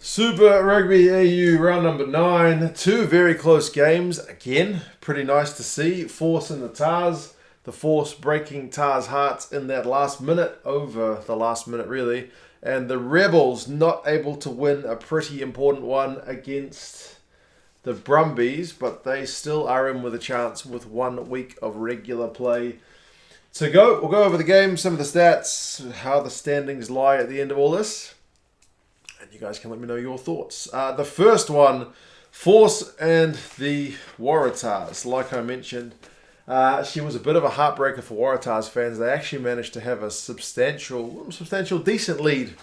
Super Rugby AU round number 9. Two very close games. Again, pretty nice to see. Force and the Tars. The Force breaking Tars' hearts in that last minute, over the last minute really. And the Rebels not able to win a pretty important one against the Brumbies, but they still are in with a chance with 1 week of regular play to go. We'll go over the game, some of the stats, how the standings lie at the end of all this. And you guys can let me know your thoughts. The first one, Force and the Waratahs. Like I mentioned, she was a bit of a heartbreaker for Waratahs fans. They actually managed to have a substantial, decent lead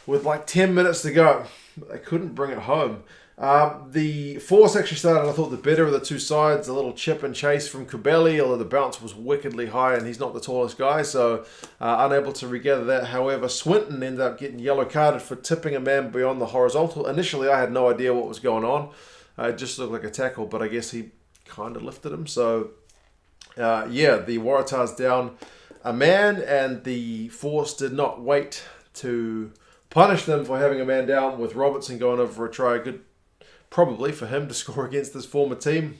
with like 10 minutes to go. But they couldn't bring it home. The Force actually started, I thought, the better of the two sides. A little chip and chase from Kubeli, although the bounce was wickedly high and he's not the tallest guy, so unable to regather that. However, Swinton ended up getting yellow carded for tipping a man beyond the horizontal. Initially, I had no idea what was going on. It just looked like a tackle, but I guess he kind of lifted him. So, the Waratahs down a man, and the Force did not wait to punish them for having a man down, with Robertson going over for a try. Good, probably for him to score against his former team.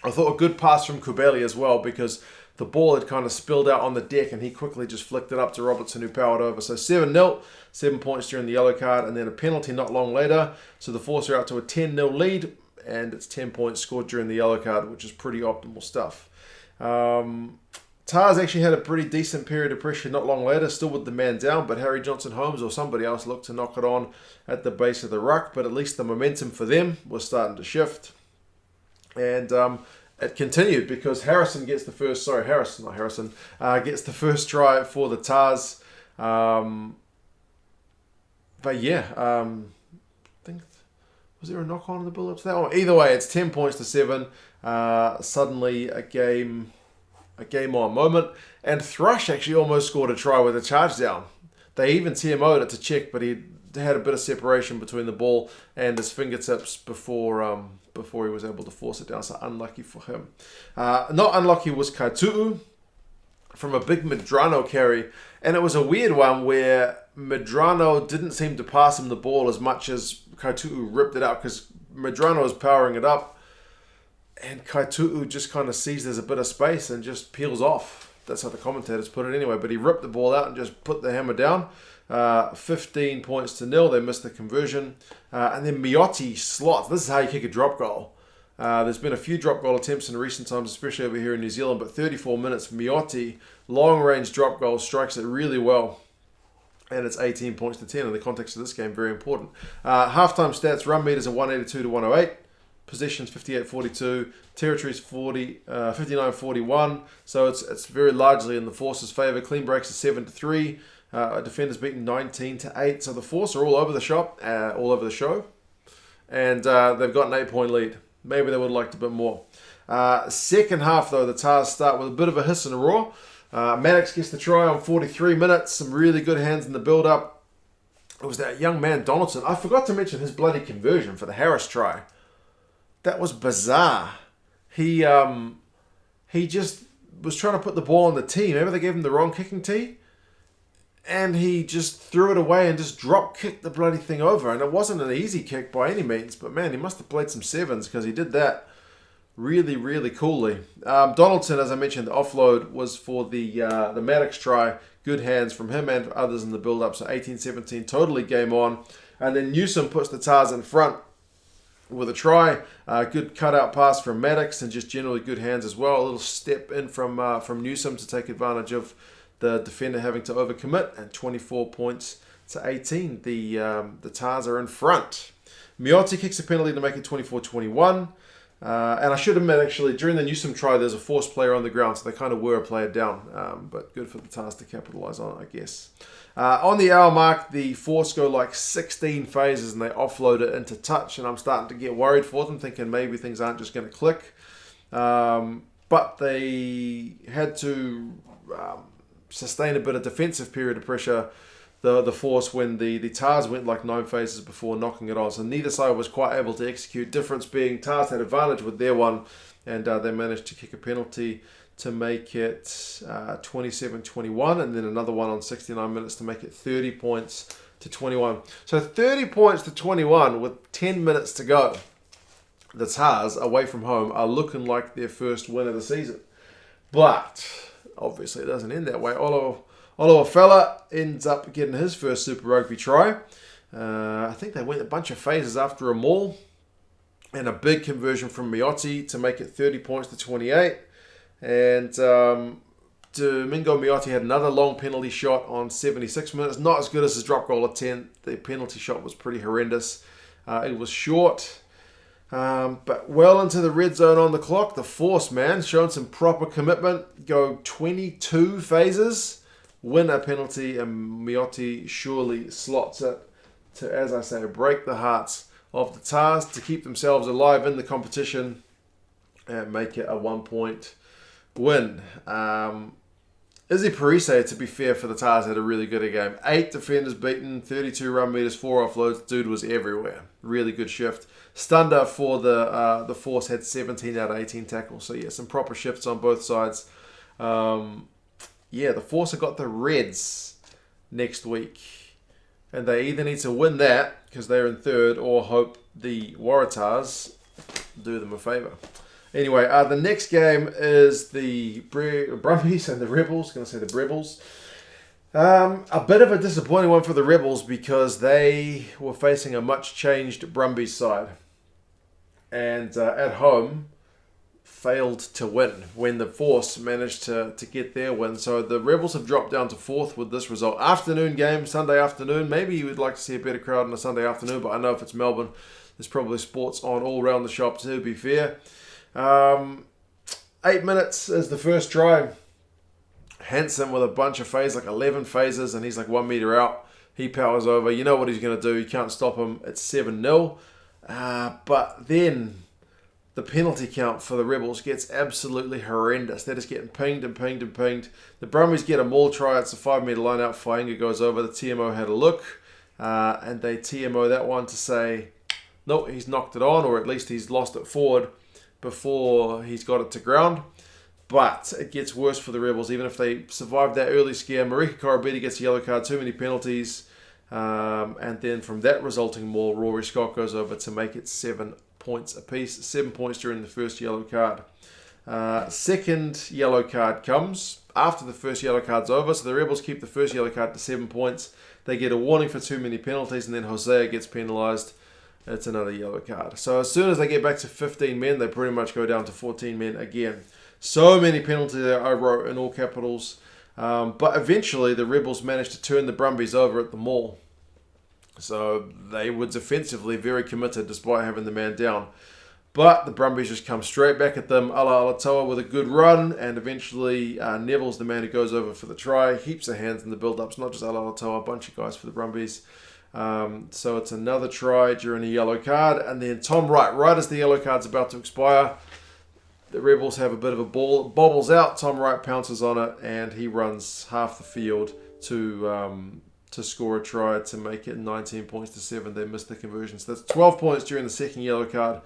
I thought a good pass from Kubeli as well, because the ball had kind of spilled out on the deck and he quickly just flicked it up to Robertson, who powered over. So 7-0, 7 points during the yellow card, and then a penalty not long later. So the Force are out to a 10-0 lead, and it's 10 points scored during the yellow card, which is pretty optimal stuff. Tars actually had a pretty decent period of pressure not long later, still with the man down, but Harry Johnson-Holmes or somebody else looked to knock it on at the base of the ruck, but at least the momentum for them was starting to shift. And it continued because Harrison gets the first, gets the first try for the Tars. I think, was there a knock-on in the build-up to that one? Either way, it's 10 points to 7. Suddenly a game on moment, and Thrush actually almost scored a try with a charge down. They even TMO'd it to check, but he had a bit of separation between the ball and his fingertips before he was able to force it down, so unlucky for him. Not unlucky was Kaitu'u from a big Medrano carry, and it was a weird one where Medrano didn't seem to pass him the ball as much as Kaitu'u ripped it out, because Medrano was powering it up, and Kaitu'u just kind of sees there's a bit of space and just peels off. That's how the commentators put it anyway. But he ripped the ball out and just put the hammer down. 15 points to 0. They missed the conversion. And then Miotti slots. This is how you kick a drop goal. There's been a few drop goal attempts in recent times, especially over here in New Zealand. But 34 minutes, Miotti, long-range drop goal, strikes it really well. And it's 18 points to 10 in the context of this game. Very important. Halftime stats, run meters are 182 to 108. Possessions 58-42, territories 59-41. So it's very largely in the Force's favour. Clean breaks are 7-3. Defenders beaten 19-8. So the Force are all over the shop, all over the show, and they've got an 8-point lead. Maybe they would have liked a bit more. Second half though, the Tars start with a bit of a hiss and a roar. Maddox gets the try on 43 minutes. Some really good hands in the build-up. It was that young man Donaldson. I forgot to mention his bloody conversion for the Harris try. That was bizarre. He just was trying to put the ball on the tee. Maybe they gave him the wrong kicking tee, and he just threw it away and just drop kicked the bloody thing over. And it wasn't an easy kick by any means, but man, he must have played some sevens, because he did that really, really coolly. Donaldson, as I mentioned, the offload was for the Maddox try. Good hands from him and others in the build-up. So 18-17, totally game on. And then Newsom puts the Tars in front with a try. Good cutout pass from Maddox, and just generally good hands as well. A little step in from Newsom to take advantage of the defender having to overcommit, and 24 points to 18. The Tars are in front. Miotti kicks a penalty to make it 24-21. And I should admit, actually, during the Newsom try, there's a Force player on the ground, so they kind of were a player down. But good for the Tars to capitalise on it, I guess. On the hour mark, the Force go like 16 phases and they offload it into touch, and I'm starting to get worried for them, thinking maybe things aren't just going to click. But they had to sustain a bit of defensive period of pressure, the Force, when the Tars went like 9 phases before knocking it on. So neither side was quite able to execute. Difference being Tars had advantage with their one, and they managed to kick a penalty to make it 27-21, and then another one on 69 minutes to make it 30 points to 21. So 30 points to 21 with 10 minutes to go. The Tars, away from home, are looking like their first win of the season. But obviously it doesn't end that way. Oliver Fella ends up getting his first Super Rugby try. I think they went a bunch of phases after a maul. And a big conversion from Miotti to make it 30 points to 28. And Domingo Miotti had another long penalty shot on 76 minutes. Not as good as his drop goal at 10. The penalty shot was pretty horrendous. It was short. But well into the red zone on the clock. The Force, man, showing some proper commitment. Go 22 phases. Win a penalty, and Miotti surely slots it to, as I say, break the hearts of the Tars to keep themselves alive in the competition and make it a 1-point win. Izzy Parise, to be fair for the Tars, had a really good game. 8 defenders beaten, 32 run meters, 4 offloads. Dude was everywhere. Really good shift. Stunder for the Force had 17 out of 18 tackles. So yeah, some proper shifts on both sides. The Force have got the Reds next week. And they either need to win that, because they're in third, or hope the Waratahs do them a favour. Anyway, the next game is the Brumbies and the Rebels. Going to say the Rebels. A bit of a disappointing one for the Rebels because they were facing a much changed Brumbies side. And at home, failed to win when the Force managed to get their win. So the Rebels have dropped down to 4th with this result. Afternoon game, Sunday afternoon. Maybe you would like to see a better crowd on a Sunday afternoon, but I know if it's Melbourne, there's probably sports on all around the shop to be fair. 8 minutes is the first try. Hansen with a bunch of phases, like 11 phases, and he's like 1 meter out. He powers over. You know what he's going to do. You can't stop him. It's 7-0. But then the penalty count for the Rebels gets absolutely horrendous. They're just getting pinged and pinged and pinged. The Brumbies get a maul try. It's a 5 meter line out. Fainga goes over. The TMO had a look. And they TMO that one to say, no, he's knocked it on, or at least he's lost it forward before he's got it to ground. But it gets worse for the Rebels, even if they survive that early scare. Marika Korobedi gets a yellow card, too many penalties. And then from that resulting maul, Rory Scott goes over to make it 7 points apiece. 7 points during the first yellow card. Second yellow card comes after the first yellow card's over. So the Rebels keep the first yellow card to 7 points. They get a warning for too many penalties, and then Hosea gets penalised. It's another yellow card. So as soon as they get back to 15 men, they pretty much go down to 14 men again. So many penalties there, I wrote in all capitals. But eventually the Rebels managed to turn the Brumbies over at the maul. So they were defensively very committed despite having the man down. But the Brumbies just come straight back at them. Ala Alatoa with a good run, and eventually Neville's the man who goes over for the try. Heaps of hands in the build-ups, not just Ala Alatoa, a bunch of guys for the Brumbies. So it's another try during a yellow card, and then Tom Wright, right as the yellow card's about to expire, the Rebels have a bit of a ball, bobbles out, Tom Wright pounces on it, and he runs half the field to score a try to make it 19 points to 7. They missed the conversion. So that's 12 points during the second yellow card,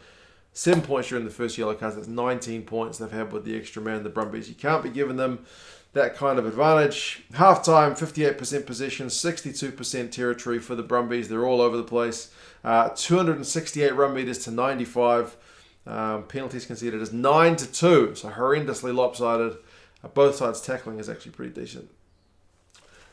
7 points during the first yellow card. That's 19 points they've had with the extra man, the Brumbies. You can't be giving them that kind of advantage. Half-time, 58% possession, 62% territory for the Brumbies. They're all over the place. 268 run meters to 95. Penalties conceded is 9-2, so horrendously lopsided. Both sides tackling is actually pretty decent.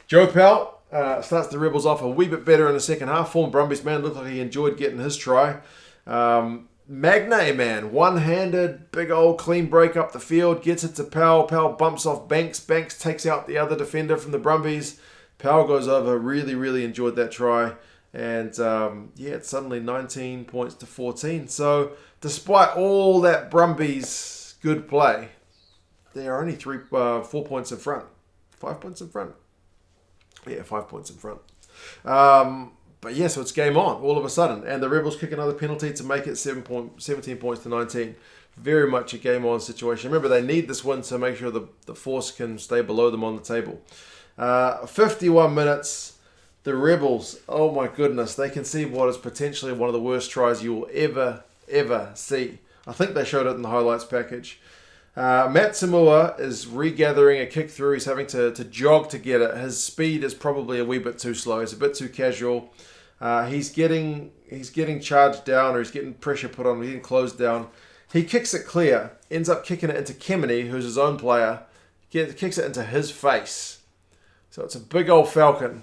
Joe Powell starts the Rebels off a wee bit better in the second half. Former Brumbies man looked like he enjoyed getting his try. Magnay, man, one-handed, big old clean break up the field, gets it to Powell. Powell bumps off Banks. Banks takes out the other defender from the Brumbies. Powell goes over, really, really enjoyed that try. And it's suddenly 19 points to 14. So despite all that Brumbies good play, they are only 4 points in front. 5 points in front. Yeah, 5 points in front. But yeah, so it's game on all of a sudden. And the Rebels kick another penalty to make it 17 points to 19. Very much a game on situation. Remember, they need this win to make sure the Force can stay below them on the table. 51 minutes. The Rebels, oh my goodness, they can see what is potentially one of the worst tries you will ever see. I think they showed it in the highlights package. Matt Samoa is regathering a kick through. He's having to jog to get it. His speed is probably a wee bit too slow. He's a bit too casual. He's getting charged down, or he's getting pressure put on him. He's getting closed down. He kicks it clear. Ends up kicking it into Kemeny, who's his own player. Kicks it into his face. So it's a big old falcon.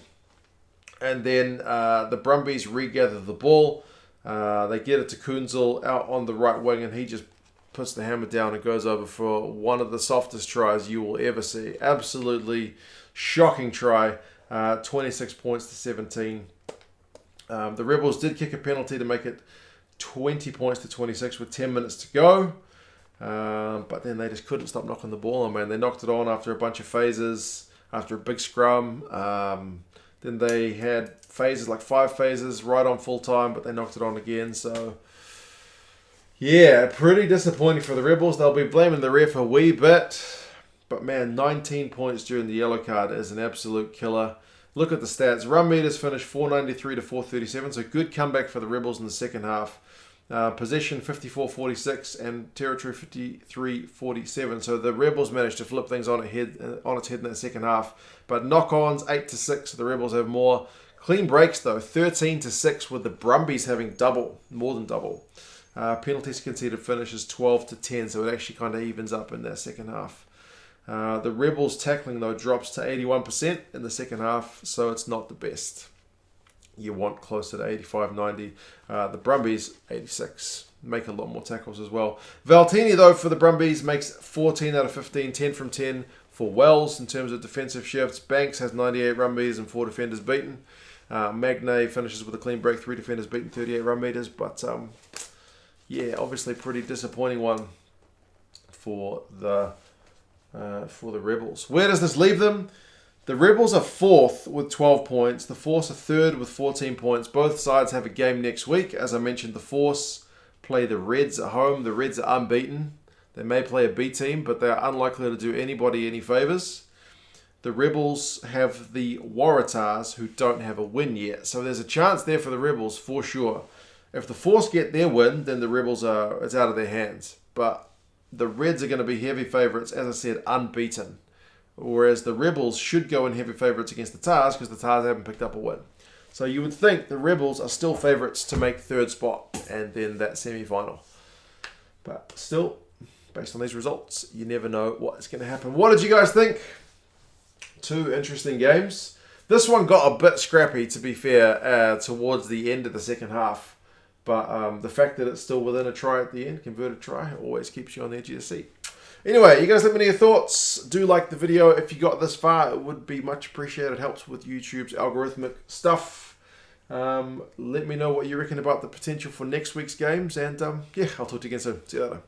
And then the Brumbies regather the ball. They get it to Kunzel out on the right wing, and he just puts the hammer down and goes over for one of the softest tries you will ever see. Absolutely shocking try. 26 points to 17. The Rebels did kick a penalty to make it 20 points to 26 with 10 minutes to go. But then they just couldn't stop knocking the ball on, man. They knocked it on after a bunch of phases, after a big scrum. Then they had phases, like 5 phases, right on full time, but they knocked it on again. So, yeah, pretty disappointing for the Rebels. They'll be blaming the ref a wee bit. But, man, 19 points during the yellow card is an absolute killer. Look at the stats. Run meters finished 493 to 437, so good comeback for the Rebels in the second half. Possession 54-46 and territory 53-47. So the Rebels managed to flip things on its head in that second half. But knock-ons 8-6. So the Rebels have more. Clean breaks though 13-6, with the Brumbies having more than double. Penalties conceded finishes 12-10. So it actually kind of evens up in that second half. The Rebels tackling though drops to 81% in the second half. So it's not the best. You want closer to 85-90. The Brumbies, 86. Make a lot more tackles as well. Valtini, though, for the Brumbies, makes 14 out of 15, 10 from 10 for Wells in terms of defensive shifts. Banks has 98 run meters and 4 defenders beaten. Magnay finishes with a clean break, 3 defenders beaten, 38 run meters. But, yeah, obviously pretty disappointing one for the Rebels. Where does this leave them? The Rebels are 4th with 12 points. The Force are 3rd with 14 points. Both sides have a game next week. As I mentioned, the Force play the Reds at home. The Reds are unbeaten. They may play a B team, but they are unlikely to do anybody any favours. The Rebels have the Waratahs, who don't have a win yet. So there's a chance there for the Rebels for sure. If the Force get their win, then the Rebels it's out of their hands. But the Reds are going to be heavy favourites, as I said, unbeaten. Whereas the Rebels should go in heavy favourites against the Tars, because the Tars haven't picked up a win. So you would think the Rebels are still favourites to make 3rd spot and then that semi-final. But still, based on these results, you never know what's going to happen. What did you guys think? 2 interesting games. This one got a bit scrappy, to be fair, towards the end of the second half. But the fact that it's still within a try at the end, converted try, always keeps you on the edge of your seat. Anyway, you guys let me know your thoughts. Do like the video if you got this far. It would be much appreciated. It helps with YouTube's algorithmic stuff. Let me know what you reckon about the potential for next week's games. And yeah, I'll talk to you again soon. See you later.